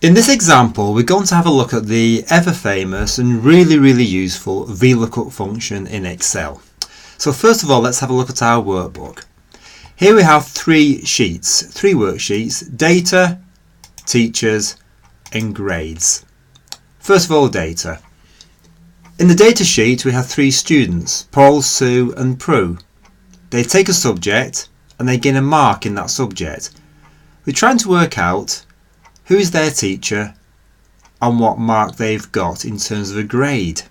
In this example, we're going to have a look at the ever famous and really useful VLOOKUP function in Excel. So first of all, let's have a look at our workbook. Here we have three worksheets: data, teachers and grades. First of all, data. In the data sheet we have three students, Paul, Sue and Prue. They take a subject and they gain a mark in that subject. We're trying to work out who is their teacher and what mark they've got in terms of a grade.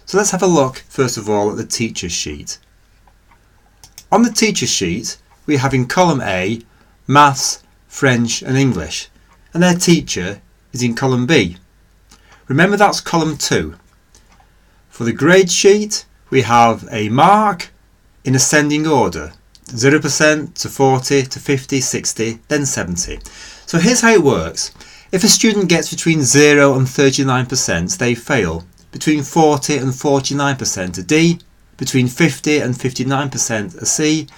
So let's have a look first of all at the teacher sheet. On the teacher sheet we have in column A Maths, French and English, and their teacher is in column B. Remember, that's column 2. For the grade sheet we have a mark in ascending order, 0% to 40 to 50, 60, then 70. So here's how it works. If a student gets between 0 and 39%, they fail. Between 40 and 49%, a D. Between 50 and 59%, a C.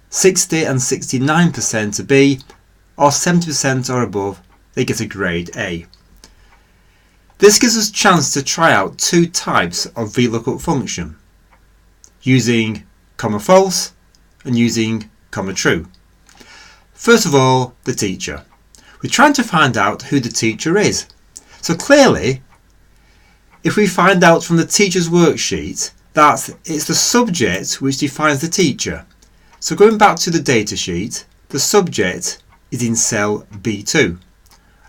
60 and 69%, a B. Or 70% or above, they get a grade A. This gives us a chance to try out two types of VLOOKUP function, using comma false and using comma true. First of all, the teacher. We're trying to find out who the teacher is. So clearly, if we find out from the teacher's worksheet that it's the subject which defines the teacher. So going back to the data sheet, the subject is in cell B2.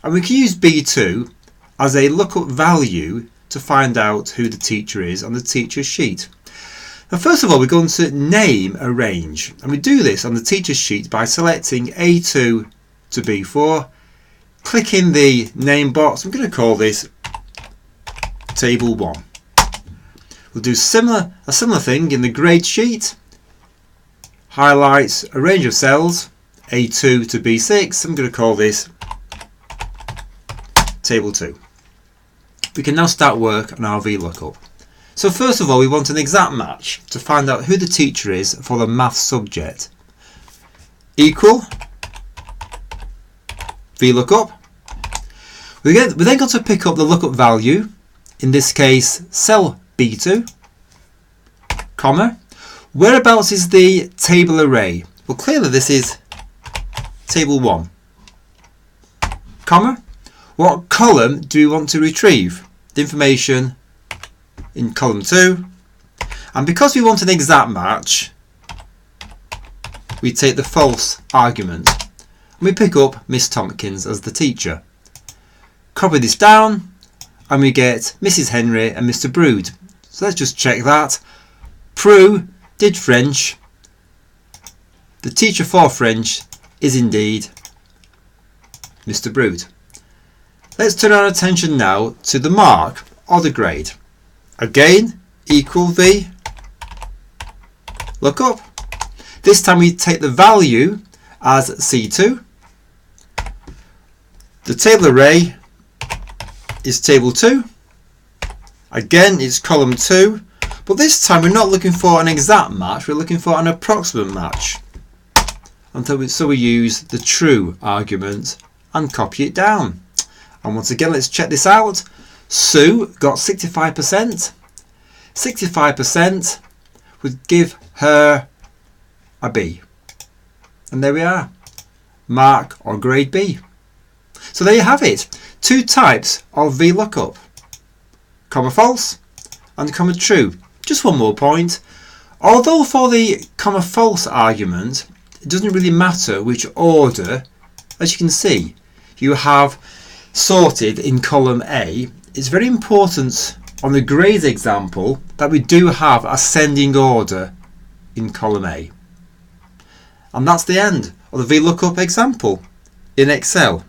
And we can use B2 as a lookup value to find out who the teacher is on the teacher's sheet. Now first of all, we're going to name a range, and we do this on the teacher's sheet by selecting A2 to B4, clicking the name box. I'm going to call this table 1. We'll do a similar thing in the grade sheet. Highlights a range of cells, A2 to B6. I'm going to call this table 2. We can now start work on our VLOOKUP. So first of all, we want an exact match to find out who the teacher is for the maths subject. Equal VLOOKUP. We then got to pick up the lookup value, in this case cell B2, comma. Whereabouts is the table array? Well, clearly this is table 1, comma. What column do we want to retrieve? The information in column 2. And because we want an exact match, we take the false argument and we pick up Miss Tompkins as the teacher. Copy this down and we get Mrs. Henry and Mr. Brood. So let's just check that. Prue did French. The teacher for French is indeed Mr. Brood. Let's turn our attention now to the mark or the grade. Again, equal V lookup. This time we take the value as C2. The table array is table 2. Again, it's column 2. But this time we're not looking for an exact match, we're looking for an approximate match. And so we use the true argument and copy it down. And once again, let's check this out. Sue got 65%. 65% would give her a B. And there we are. Mark or grade B. So there you have it. Two types of VLOOKUP. Comma false and comma true. Just one more point. Although for the comma false argument, it doesn't really matter which order. As you can see, you have sorted in column A. It's very important on the grades example that we do have ascending order in column A. And that's the end of the VLOOKUP example in Excel.